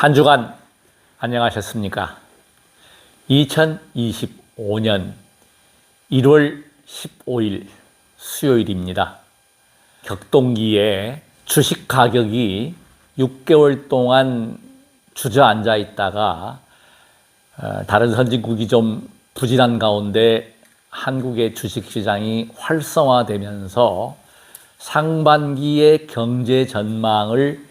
한 주간 안녕하셨습니까? 2025년 1월 15일 수요일입니다. 격동기에 주식 가격이 6개월 동안 주저앉아 있다가 다른 선진국이 좀 부진한 가운데 한국의 주식시장이 활성화되면서 상반기의 경제 전망을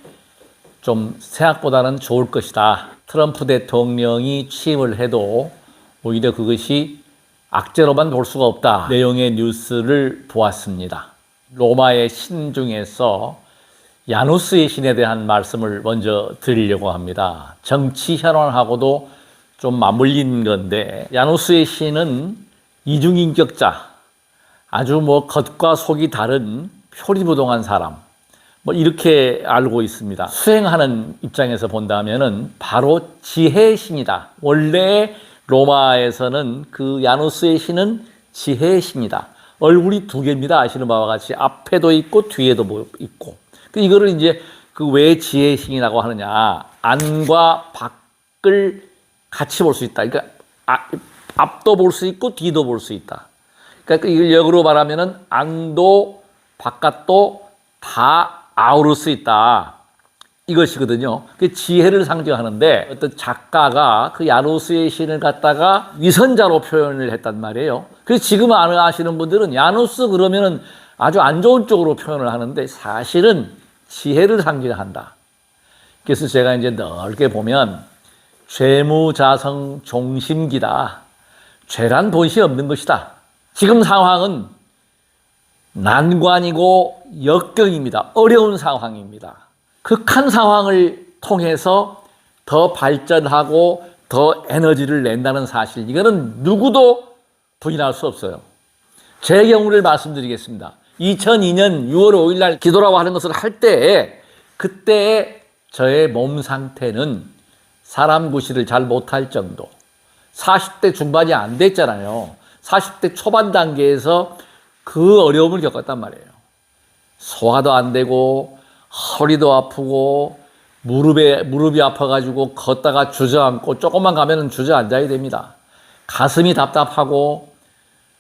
좀 생각보다는 좋을 것이다. 트럼프 대통령이 취임을 해도 오히려 그것이 악재로만 볼 수가 없다. 내용의 뉴스를 보았습니다. 로마의 신 중에서 야누스의 신에 대한 말씀을 먼저 드리려고 합니다. 정치 현안하고도 좀 맞물린 건데, 야누스의 신은 이중인격자, 아주 겉과 속이 다른 표리부동한 사람, 이렇게 알고 있습니다. 수행하는 입장에서 본다면은 바로 지혜의 신이다. 원래 로마에서는 그 야누스의 신은 지혜의 신이다. 얼굴이 두 개입니다. 아시는 바와 같이 앞에도 있고 뒤에도 있고. 이거를 이제 왜 지혜의 신이라고 하느냐? 안과 밖을 같이 볼 수 있다. 그러니까 앞도 볼 수 있고 뒤도 볼 수 있다. 그러니까 이걸 역으로 말하면은 안도 바깥도 다 아우를 수 있다. 이것이거든요. 그 지혜를 상징하는데 어떤 작가가 그 야누스의 신을 갖다가 위선자로 표현을 했단 말이에요. 그래서 지금 아시는 분들은 야누스 그러면은 아주 안 좋은 쪽으로 표현을 하는데 사실은 지혜를 상징한다. 그래서 제가 이제 넓게 보면 죄무자성 종심기다. 죄란 본시 없는 것이다. 지금 상황은 난관이고 역경입니다. 어려운 상황입니다. 극한 상황을 통해서 더 발전하고 더 에너지를 낸다는 사실, 이거는 누구도 부인할 수 없어요. 제 경우를 말씀드리겠습니다. 2002년 6월 5일 날 기도라고 하는 것을 할 때, 그때 저의 몸 상태는 사람 구실을 잘 못할 정도, 40대 중반이 안 됐잖아요. 40대 초반 단계에서 그 어려움을 겪었단 말이에요. 소화도 안 되고 허리도 아프고 무릎이 아파가지고 걷다가 주저앉고 조금만 가면은 주저앉아야 됩니다. 가슴이 답답하고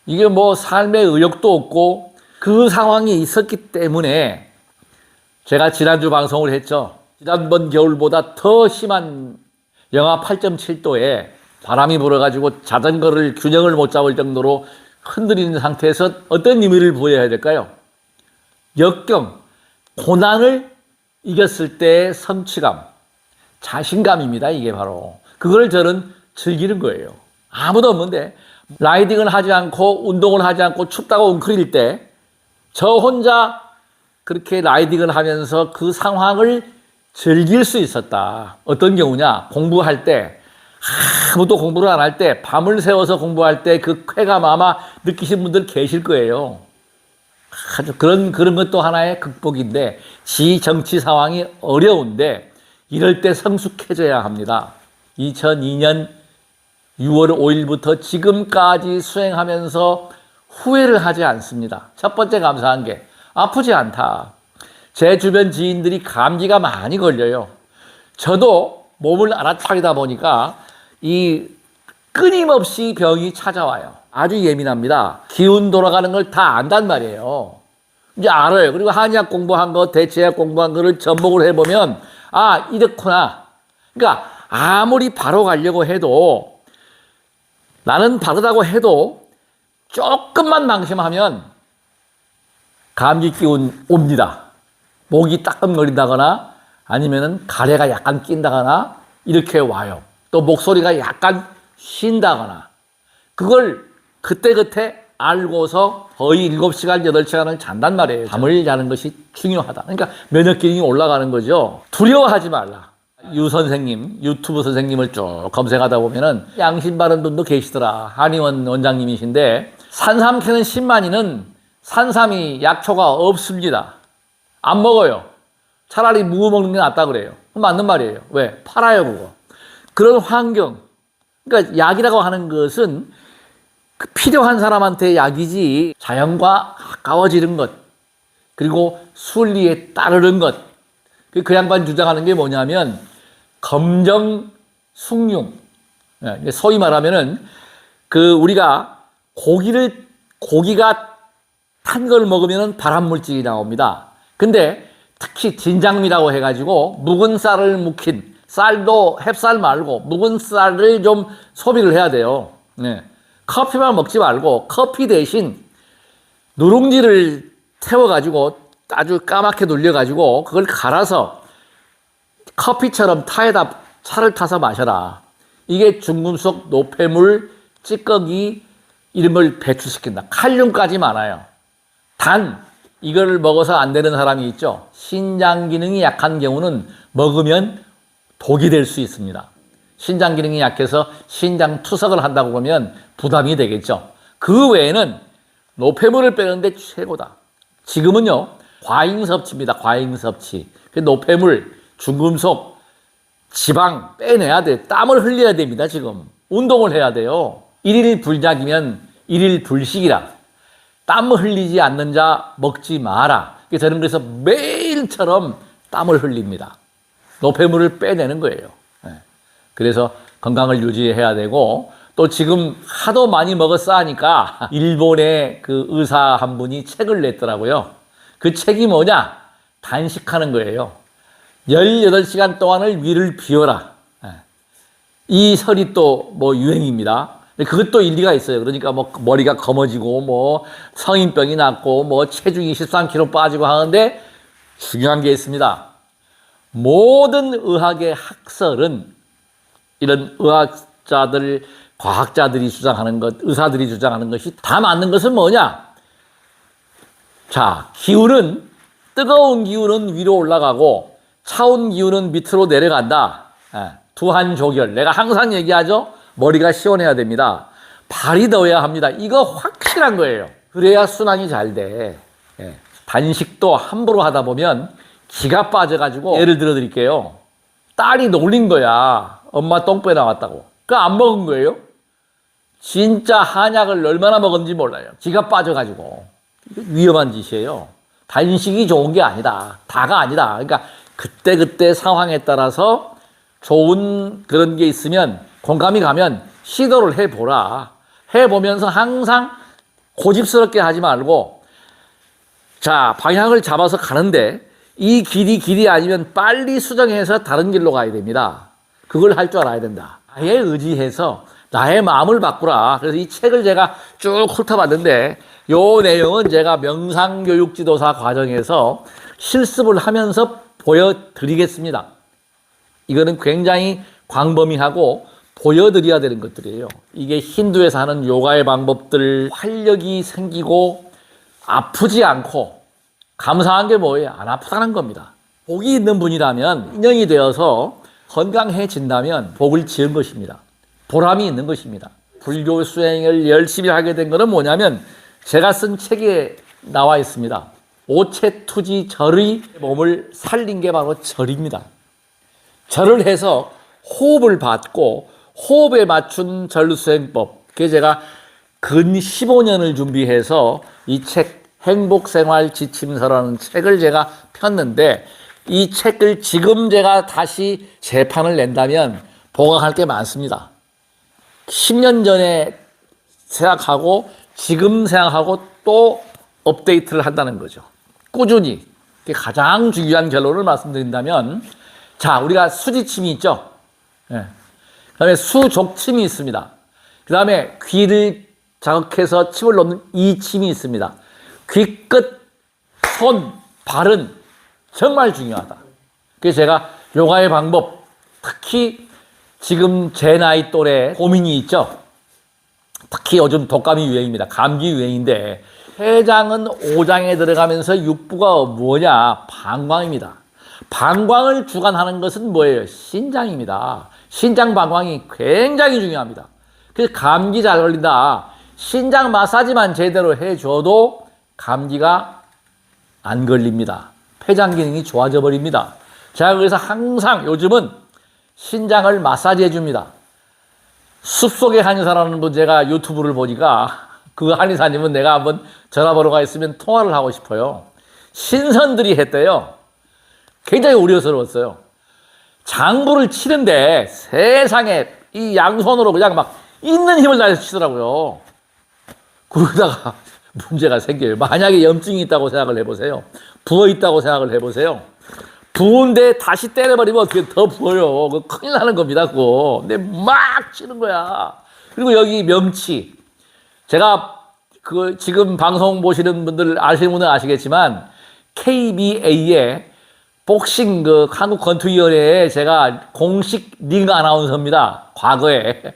이게 삶의 의욕도 없고 그 상황이 있었기 때문에 제가 지난주 방송을 했죠. 지난번 겨울보다 더 심한 영하 8.7도에 바람이 불어가지고 자전거를 균형을 못 잡을 정도로 흔들리는 상태에서 어떤 의미를 부여해야 될까요? 역경, 고난을 이겼을 때의 성취감, 자신감입니다. 이게 바로. 그걸 저는 즐기는 거예요. 아무도 없는데 라이딩을 하지 않고 운동을 하지 않고 춥다고 웅크릴 때 저 혼자 그렇게 라이딩을 하면서 그 상황을 즐길 수 있었다. 어떤 경우냐? 공부할 때, 아무도 공부를 안 할 때, 밤을 새워서 공부할 때 그 쾌감 아마 느끼신 분들 계실 거예요. 아주 그런 것도 하나의 극복인데, 정치 상황이 어려운데, 이럴 때 성숙해져야 합니다. 2002년 6월 5일부터 지금까지 수행하면서 후회를 하지 않습니다. 첫 번째 감사한 게, 아프지 않다. 제 주변 지인들이 감기가 많이 걸려요. 저도 몸을 알아차리다 보니까 끊임없이 병이 찾아와요. 아주 예민합니다. 기운 돌아가는 걸 다 안단 말이에요. 이제 알아요. 그리고 한의학 공부한 거, 대체약 공부한 거를 접목을 해보면, 이렇구나. 그러니까 아무리 바로 가려고 해도, 나는 바르다고 해도 조금만 방심하면 감기 기운 옵니다. 목이 따끔거린다거나 아니면은 가래가 약간 낀다거나 이렇게 와요. 또 목소리가 약간 쉰다거나. 그걸 그때그때 알고서 거의 7시간, 8시간을 잔단 말이에요. 잠을 자는 것이 중요하다. 그러니까 면역 기능이 올라가는 거죠. 두려워하지 말라. 유 선생님, 유튜브 선생님을 쭉 검색하다 보면은 양심 바른 분도 계시더라. 한의원 원장님이신데 산삼 캐는 신만이는 산삼이 약초가 없습니다. 안 먹어요. 차라리 무고 먹는 게 낫다 그래요. 맞는 말이에요. 왜? 팔아요, 그거. 그런 환경. 그러니까 약이라고 하는 것은 필요한 사람한테 약이지, 자연과 가까워지는 것, 그리고 순리에 따르는 것. 그 양반 주장하는 게 뭐냐면 검정 숭늉. 예, 소위 말하면은 우리가 고기가 탄 걸 먹으면은 발암물질이 나옵니다. 근데 특히 진장미라고 해가지고 묵은 쌀을 묵힌 쌀도 햅쌀 말고 묵은 쌀을 좀 소비를 해야 돼요. 네. 커피만 먹지 말고 커피 대신 누룽지를 태워가지고 아주 까맣게 눌려가지고 그걸 갈아서 커피처럼 타에다 차를 타서 마셔라. 이게 중금속 노폐물, 찌꺼기 이런 걸 배출시킨다. 칼륨까지 많아요. 단 이걸 먹어서 안 되는 사람이 있죠. 신장 기능이 약한 경우는 먹으면 독이 될 수 있습니다. 신장 기능이 약해서 신장 투석을 한다고 보면 부담이 되겠죠. 그 외에는 노폐물을 빼는데 최고다. 지금은요, 과잉 섭취입니다. 과잉 섭취. 그 노폐물, 중금속, 지방 빼내야 돼. 땀을 흘려야 됩니다. 지금 운동을 해야 돼요. 일일 불작이면 일일 불식이라. 땀 흘리지 않는 자 먹지 마라. 저는 그래서 매일처럼 땀을 흘립니다. 노폐물을 빼내는 거예요. 그래서 건강을 유지해야 되고, 또 지금 하도 많이 먹었어 하니까 일본의 그 의사 한 분이 책을 냈더라고요. 그 책이 뭐냐? 단식하는 거예요. 18시간 동안을 위를 비워라. 이 설이 또 뭐 유행입니다. 그것도 일리가 있어요. 그러니까 뭐 머리가 검어지고 뭐 성인병이 났고 뭐 체중이 13kg 빠지고 하는데 중요한 게 있습니다. 모든 의학의 학설은 이런 의학자들, 과학자들이 주장하는 것, 의사들이 주장하는 것이 다 맞는 것은 뭐냐? 자, 기운은, 뜨거운 기운은 위로 올라가고 차운 기운은 밑으로 내려간다. 두한조결. 내가 항상 얘기하죠? 머리가 시원해야 됩니다. 발이 더워야 합니다. 이거 확실한 거예요. 그래야 순환이 잘 돼. 단식도 함부로 하다 보면 기가 빠져가지고, 예를 들어 드릴게요. 딸이 놀린 거야. 엄마 똥배 나왔다고. 그거 안 먹은 거예요. 진짜 한약을 얼마나 먹은지 몰라요. 기가 빠져가지고. 위험한 짓이에요. 단식이 좋은 게 아니다. 다가 아니다. 그러니까 그때그때 상황에 따라서 좋은 그런 게 있으면, 공감이 가면 시도를 해보라. 해보면서 항상 고집스럽게 하지 말고, 자, 방향을 잡아서 가는데 이 길이 아니면 빨리 수정해서 다른 길로 가야 됩니다. 그걸 할 줄 알아야 된다. 나에 의지해서 나의 마음을 바꾸라. 그래서 이 책을 제가 쭉 훑어봤는데, 요 내용은 제가 명상교육지도사 과정에서 실습을 하면서 보여드리겠습니다. 이거는 굉장히 광범위하고 보여드려야 되는 것들이에요. 이게 힌두에서 하는 요가의 방법들, 활력이 생기고 아프지 않고, 감사한 게 뭐예요? 안 아프다는 겁니다. 복이 있는 분이라면, 인연이 되어서 건강해진다면 복을 지은 것입니다. 보람이 있는 것입니다. 불교 수행을 열심히 하게 된 것은 뭐냐면, 제가 쓴 책에 나와 있습니다. 오체투지 절의 몸을 살린 게 바로 절입니다. 절을 해서 호흡을 받고 호흡에 맞춘 절수행법. 그게 제가 근 15년을 준비해서 이 책 행복생활 지침서라는 책을 제가 폈는데, 이 책을 지금 제가 다시 재판을 낸다면 보강할 게 많습니다. 10년 전에 생각하고 지금 생각하고 또 업데이트를 한다는 거죠. 꾸준히. 그게 가장 중요한 결론을 말씀드린다면, 자, 우리가 수지침이 있죠. 그 다음에 수족침이 있습니다. 그 다음에 귀를 자극해서 침을 놓는 이침이 있습니다. 귀끝, 손, 발은 정말 중요하다. 그래서 제가 요가의 방법, 특히 지금 제 나이 또래 고민이 있죠. 특히 요즘 독감이 유행입니다. 감기 유행인데, 해장은 오장에 들어가면서 육부가 뭐냐? 방광입니다. 방광을 주관하는 것은 뭐예요? 신장입니다. 신장 방광이 굉장히 중요합니다. 그래서 감기 잘 걸린다. 신장 마사지만 제대로 해줘도 감기가 안 걸립니다. 폐장 기능이 좋아져 버립니다. 제가 그래서 항상 요즘은 신장을 마사지해 줍니다. 숲속의 한의사라는 분, 제가 유튜브를 보니까 그 한의사님은 내가 한번 전화번호가 있으면 통화를 하고 싶어요. 신선들이 했대요. 굉장히 우려스러웠어요. 장구를 치는데 세상에 이 양손으로 그냥 막 있는 힘을 다해서 치더라고요. 그러다가 문제가 생겨요. 만약에 염증이 있다고 생각을 해보세요. 부어 있다고 생각을 해보세요. 부은데 다시 때려버리면 어떻게 더 부어요. 그 큰일 나는 겁니다. 그거. 근데 막 치는 거야. 그리고 여기 명치. 제가 그 지금 방송 보시는 분들 아시는 분은 아시겠지만 KBA의 복싱 그 한국 권투위원회에 제가 공식 링 아나운서입니다. 과거에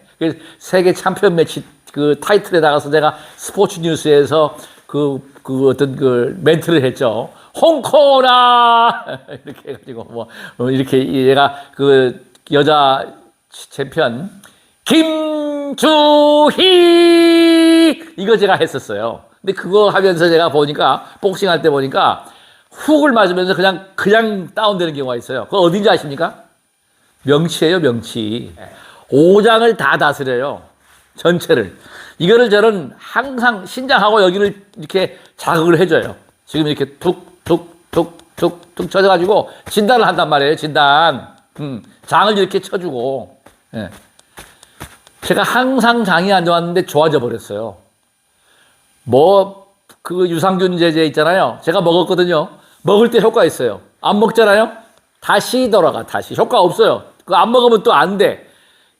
세계 챔피언 매치 그 타이틀에 나가서 제가 스포츠 뉴스에서 그 어떤 그 멘트를 했죠. 홍코나 이렇게 해가지고 뭐 이렇게 얘가 그 여자 챔피언 김주희 이거 제가 했었어요. 근데 그거 하면서 제가 보니까 복싱할 때 보니까 훅을 맞으면서 그냥 다운되는 경우가 있어요. 그거 어딘지 아십니까? 명치예요, 명치. 오장을 다 다스려요. 전체를. 이거를 저는 항상 신장하고 여기를 이렇게 자극을 해줘요. 지금 이렇게 툭툭툭툭툭 쳐져가지고 진단을 한단 말이에요. 진단. 장을 이렇게 쳐주고. 예. 제가 항상 장이 안 좋았는데 좋아져 버렸어요. 그 유산균 제제 있잖아요. 제가 먹었거든요. 먹을 때 효과 있어요. 안 먹잖아요. 다시 돌아가. 다시 효과 없어요. 그거 안 먹으면 또 안 돼.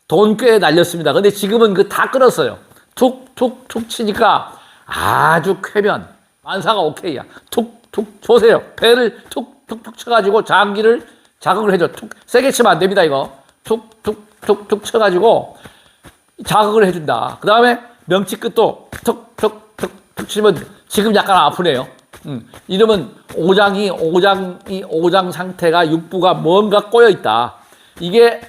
돈 꽤 날렸습니다. 근데 지금은 그 다 끊었어요. 툭툭툭 치니까 아주 쾌변. 만사가 오케이야. 툭툭 보세요. 배를 툭툭툭 쳐가지고 장기를 자극을 해줘. 툭 세게 치면 안 됩니다. 이거 툭툭툭툭 쳐가지고 자극을 해준다. 그 다음에 명치 끝도 툭툭툭툭 치면 지금 약간 아프네요. 이러면 오장 상태가 육부가 뭔가 꼬여 있다. 이게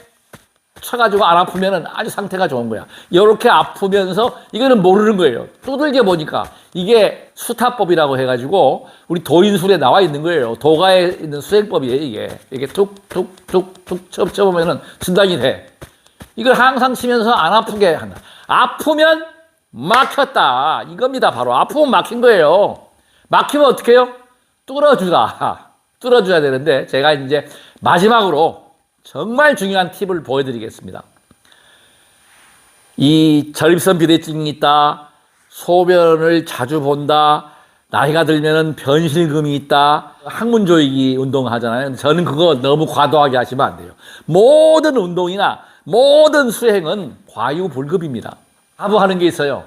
쳐가지고 안 아프면은 아주 상태가 좋은 거야. 이렇게 아프면서 이거는 모르는 거예요. 두들겨 보니까 이게 수타법이라고 해가지고 우리 도인술에 나와 있는 거예요. 도가에 있는 수행법이에요. 이게 툭툭툭툭 쳐보면은 진단이 돼. 이걸 항상 치면서 안 아프게 한다. 아프면 막혔다. 이겁니다. 바로 아프면 막힌 거예요. 막히면 어떻게 해요? 뚫어줘야 되는데 제가 이제 마지막으로 정말 중요한 팁을 보여드리겠습니다. 이 전립선 비대증이 있다. 소변을 자주 본다. 나이가 들면은 변실금이 있다. 항문조이기 운동 하잖아요. 저는 그거 너무 과도하게 하시면 안 돼요. 모든 운동이나 모든 수행은 과유불급입니다. 아부하는 게 있어요.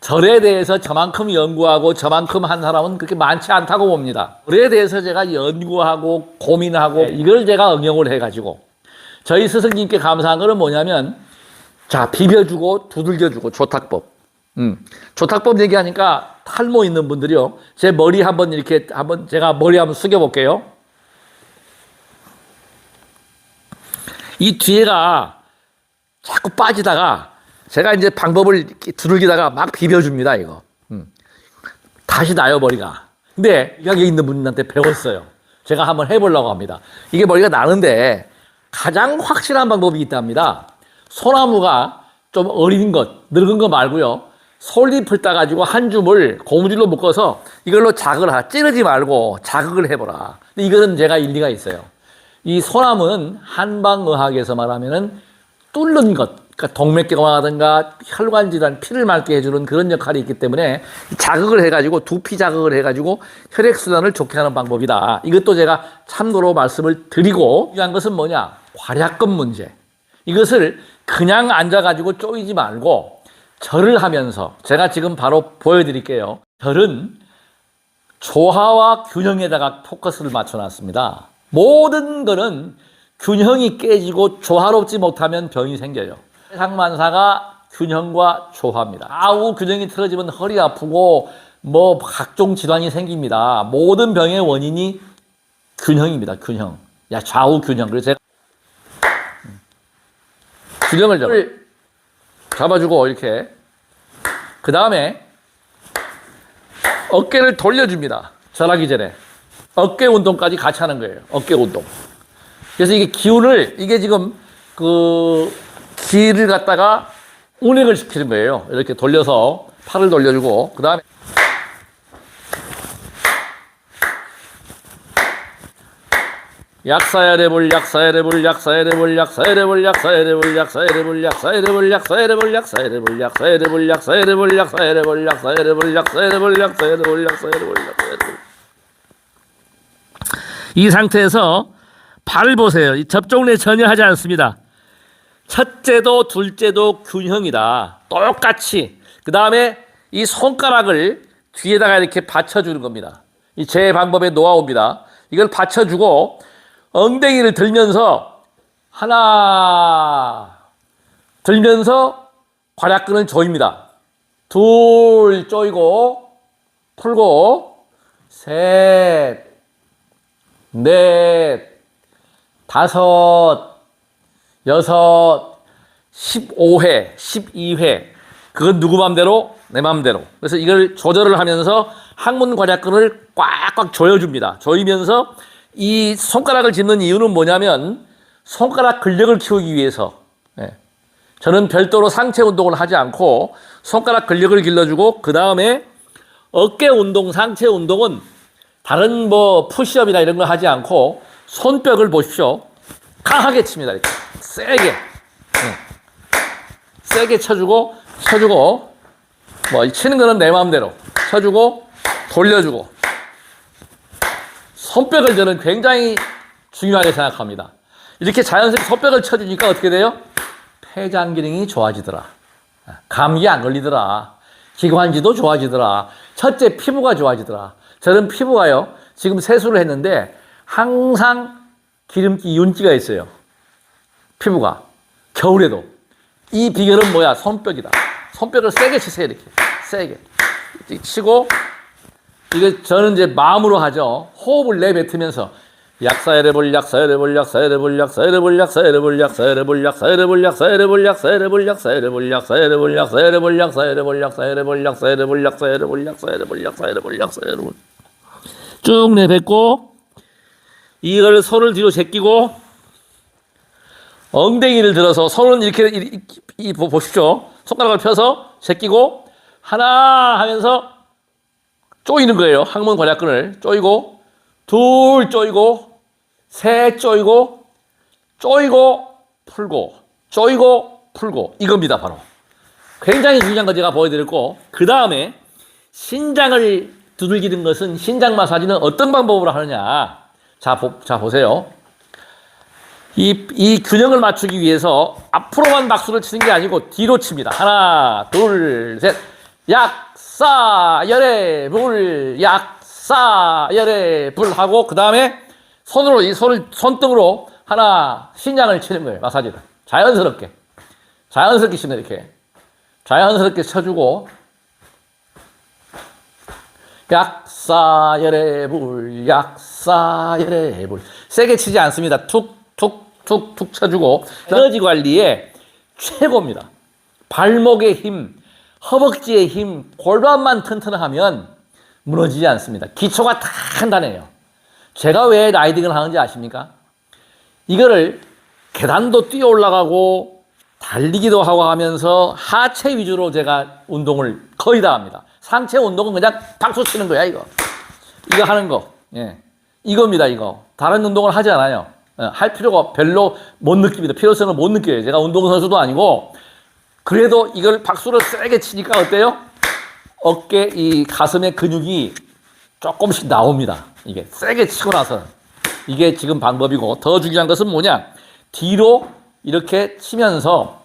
절에 대해서 저만큼 연구하고 저만큼 한 사람은 그렇게 많지 않다고 봅니다. 절에 대해서 제가 연구하고 고민하고 이걸 제가 응용을 해가지고 저희 스승님께 감사한 거는 뭐냐면 자 비벼주고 두들겨주고 조탁법. 조탁법 얘기하니까 탈모 있는 분들이요. 제 머리 한번 제가 머리 한번 숙여볼게요. 이 뒤에가 자꾸 빠지다가 제가 이제 방법을 이렇게 두들기다가 막 비벼줍니다, 이거. 다시 나요, 머리가. 근데 여기 있는 분한테 배웠어요. 제가 한번 해보려고 합니다. 이게 머리가 나는데 가장 확실한 방법이 있답니다. 소나무가 좀 어린 것, 늙은 거 말고요. 솔잎을 따가지고 한 줌을 고무줄로 묶어서 이걸로 찌르지 말고 자극을 해보라. 근데 이거는 제가 일리가 있어요. 이 소나무는 한방의학에서 말하면은 뚫는 것, 그러니까 동맥경화라든가 혈관 질환, 피를 맑게 해주는 그런 역할이 있기 때문에 자극을 해가지고 두피 자극을 해가지고 혈액순환을 좋게 하는 방법이다. 이것도 제가 참고로 말씀을 드리고 중요한 것은 뭐냐? 활약근 문제. 이것을 그냥 앉아가지고 쪼이지 말고 절을 하면서 제가 지금 바로 보여드릴게요. 절은 조화와 균형에다가 포커스를 맞춰놨습니다. 모든 거는 균형이 깨지고 조화롭지 못하면 병이 생겨요. 세상만사가 균형과 조화입니다. 좌우 균형이 틀어지면 허리 아프고 뭐 각종 질환이 생깁니다. 모든 병의 원인이 균형입니다. 균형. 좌우 균형. 그래서 제가 균형을 잡아주고 이렇게 그 다음에 어깨를 돌려줍니다. 절하기 전에 어깨 운동까지 같이 하는 거예요. 어깨 운동. 그래서 이게 이게 지금 기를 갖다가 운행을 시키는 거예요. 이렇게 돌려서 팔을 돌려주고 그 다음에 약사야레볼 약사야레볼 약사야레볼 약사야레볼 약사야레볼 약사야레볼 약사야레볼 약사야레볼 약사야레볼 약사야레볼 약사야레볼 약사야레볼 약사야레볼 약사야레볼 약사야레볼 약사야레볼 약사야레볼. 이 상태에서 발을 보세요. 이 접종례 전혀 하지 않습니다. 첫째도 둘째도 균형이다. 똑같이. 그 다음에 이 손가락을 뒤에다가 이렇게 받쳐주는 겁니다. 이 제 방법의 노하우입니다. 이걸 받쳐주고 엉덩이를 들면서 하나 들면서 괄약근을 조입니다. 둘 조이고 풀고 셋, 넷, 다섯, 여섯, 15회, 12회. 그건 누구 맘대로? 내 맘대로. 그래서 이걸 조절을 하면서 항문 괄약근을 꽉꽉 조여줍니다. 조이면서 이 손가락을 짚는 이유는 뭐냐면 손가락 근력을 키우기 위해서. 저는 별도로 상체 운동을 하지 않고 손가락 근력을 길러주고 그 다음에 어깨 운동, 상체 운동은 다른 뭐 푸시업이나 이런 거 하지 않고 손뼉을 보십시오. 강하게 칩니다. 이렇게 세게. 세게 쳐주고 뭐 치는 거는 내 마음대로 쳐주고 돌려주고. 손뼉을 저는 굉장히 중요하게 생각합니다. 이렇게 자연스럽게 손뼉을 쳐주니까 어떻게 돼요? 폐장 기능이 좋아지더라. 감기 안 걸리더라. 기관지도 좋아지더라. 첫째 피부가 좋아지더라. 저는 피부가요. 지금 세수를 했는데 항상 기름기, 윤기가 있어요. 피부가. 겨울에도. 이 비결은 뭐야? 손뼉이다. 손뼉을 세게 치세요. 이렇게. 세게. 치고 이거 저는 이제 마음으로 하죠. 호흡을 내뱉으면서 약사야레볼 약사야레볼 약사야레볼 약사야레볼 약사야레볼 약사야레볼 약사야레볼 약사야레볼 약사야레볼 약사야레볼 약사야레볼 약사야레볼 약사야레볼 약사야레볼 약사야레볼 약사야레볼 약사야레볼 약사야레볼 약사야레볼 쭉 내뱉고 이걸 손을 뒤로 제끼고 엉덩이를 들어서 손은 이렇게 보십시오. 손가락을 펴서 제끼고 하나 하면서 조이는 거예요. 항문 괄약근을 조이고 둘 조이고 셋 조이고 풀고 조이고 풀고 이겁니다. 바로 굉장히 중요한 거 제가 보여드렸고 그 다음에 신장을 두들기는 것은 신장 마사지는 어떤 방법으로 하느냐. 자 보세요. 이 균형을 맞추기 위해서 앞으로만 박수를 치는 게 아니고 뒤로 칩니다. 하나 둘 셋 약사열에 불 약사열에 불 하고 그 다음에 손으로 이 손등으로 하나 신장을 치는 거예요. 마사지를 자연스럽게 치면 이렇게 자연스럽게 쳐주고 약사열에 불 약사열에 불 세게 치지 않습니다. 툭툭툭툭 쳐주고 에너지 관리에 최고입니다. 발목의 힘 허벅지의 힘, 골반만 튼튼하면 무너지지 않습니다. 기초가 단단해요. 제가 왜 라이딩을 하는지 아십니까? 이거를 계단도 뛰어 올라가고 달리기도 하고 하면서 하체 위주로 제가 운동을 거의 다 합니다. 상체 운동은 그냥 박수 치는 거야, 이거 하는 거. 예. 이겁니다, 이거. 다른 운동을 하지 않아요. 할 필요가 별로 못 느낍니다. 필요성을 못 느껴요. 제가 운동선수도 아니고 그래도 이걸 박수를 세게 치니까 어때요? 어깨, 이 가슴의 근육이 조금씩 나옵니다. 이게 세게 치고 나서. 이게 지금 방법이고 더 중요한 것은 뭐냐? 뒤로 이렇게 치면서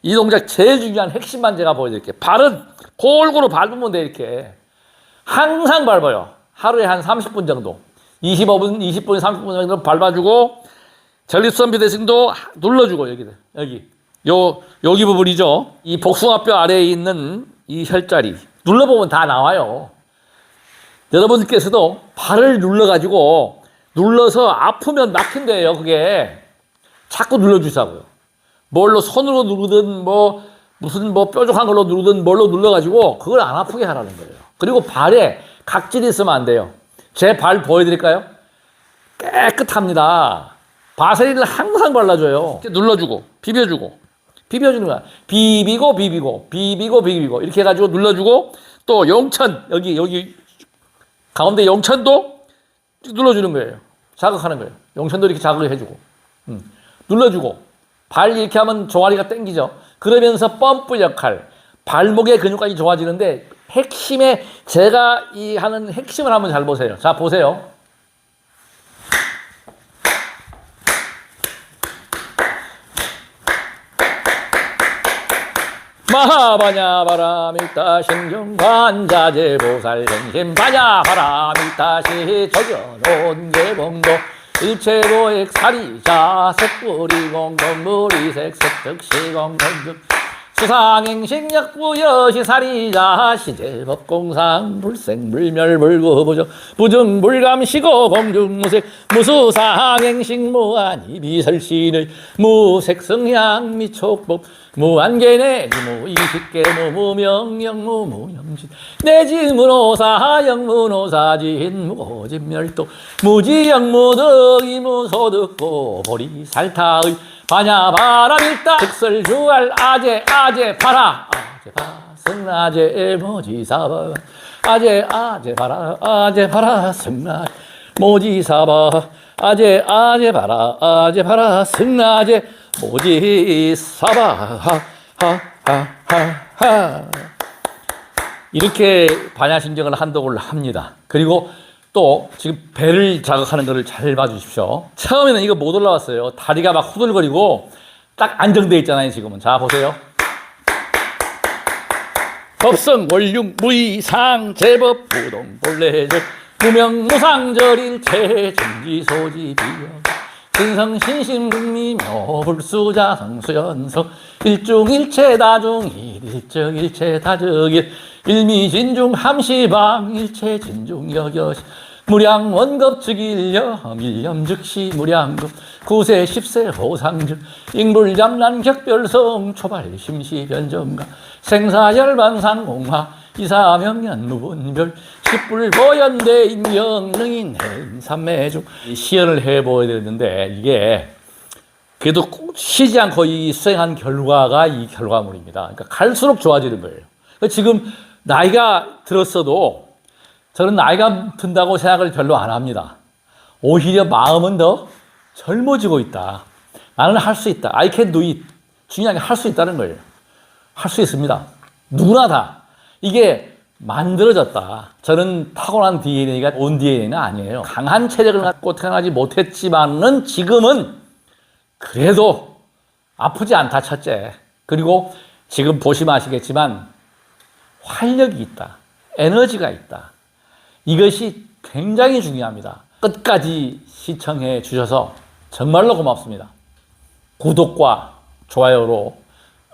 이 동작 제일 중요한 핵심만 제가 보여드릴게요. 발은 골고루 밟으면 돼. 이렇게. 항상 밟아요. 하루에 한 30분 정도. 25분, 20분, 30분 정도 밟아주고 전립선 비대칭도 눌러주고 여기 부분이죠. 이 복숭아뼈 아래에 있는 이 혈자리 눌러보면 다 나와요. 여러분께서도 발을 눌러서 아프면 막힌대요. 그게 자꾸 눌러주자고요. 뭘로 손으로 누르든 무슨 뾰족한 걸로 누르든 뭘로 눌러가지고 그걸 안 아프게 하라는 거예요. 그리고 발에 각질이 있으면 안 돼요. 제 발 보여드릴까요? 깨끗합니다. 바세린을 항상 발라줘요. 이렇게 눌러주고 비벼주는 거야. 비비고 이렇게 해가지고 눌러주고 또 용천 여기 가운데 용천도 눌러주는 거예요. 자극하는 거예요. 용천도 이렇게 자극을 해주고, 눌러주고, 발 이렇게 하면 종아리가 당기죠. 그러면서 펌프 역할, 발목의 근육까지 좋아지는데 핵심에 제가 이 하는 핵심을 한번 잘 보세요. 자, 보세요. 마하바냐 바라밀다 신경관자재 보살생심 바냐 바라밀다시 조견온 개봉도 일체보액 사리자 색불이 공동물이색 색득시공동득 수상행식역부여시 사리자 시제법공상 불생불멸불구부정 부중불감시고 공중무색 무수상행식 무한이 비설신의 무색성향 미촉법 무한계내 무이식계 무명령 무무영신 내지무노사 영무노사진 무고진멸도 무지영무득이 무소득고 보리살타의 바냐바라밀다 특설주알 아제 바라 성나제 모지사바 아제 바라 성나제 모지사바 아제 바라 성나제 모지사바 하하하하 이렇게 반야신경을 한독을 합니다. 그리고 또 지금 배를 자극하는 것을 잘 봐주십시오. 처음에는 이거 못 올라왔어요. 다리가 막 후들거리고 딱 안정되어 있잖아요. 지금은. 자, 보세요. 법성 원륜 무이상 제법 부동 본래적 무명무상절일체 정지소지 비영 신성신심국미묘 불수자성수연성 일중일체 다중일 일정일체 다적일 일미진중 함시방 일체 진중여여시 무량원겁즉일염 일염즉시 무량급 구세 10세 호상즉 잉불잠란 격별성 초발심시변정가 생사열반상공화 이사명연 무분별 십불보연대 인경능인 해인삼매중 시연을 해보아야 되는데 이게 그래도 쉬지 않고 이 수행한 결과가 이 결과물입니다. 그러니까 갈수록 좋아지는 거예요. 지금 나이가 들었어도 저는 나이가 든다고 생각을 별로 안 합니다. 오히려 마음은 더 젊어지고 있다. 나는 할 수 있다. I can do it. 중요한 게 할 수 있다는 거예요. 할 수 있습니다. 누구나 다. 이게 만들어졌다. 저는 타고난 DNA가 온 DNA는 아니에요. 강한 체력을 갖고 태어나지 못했지만은 지금은 그래도 아프지 않다, 첫째. 그리고 지금 보시면 아시겠지만 활력이 있다. 에너지가 있다. 이것이 굉장히 중요합니다. 끝까지 시청해 주셔서 정말로 고맙습니다. 구독과 좋아요로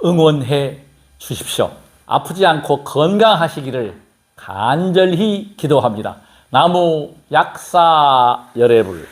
응원해 주십시오. 아프지 않고 건강하시기를 간절히 기도합니다. 나무 약사 열애불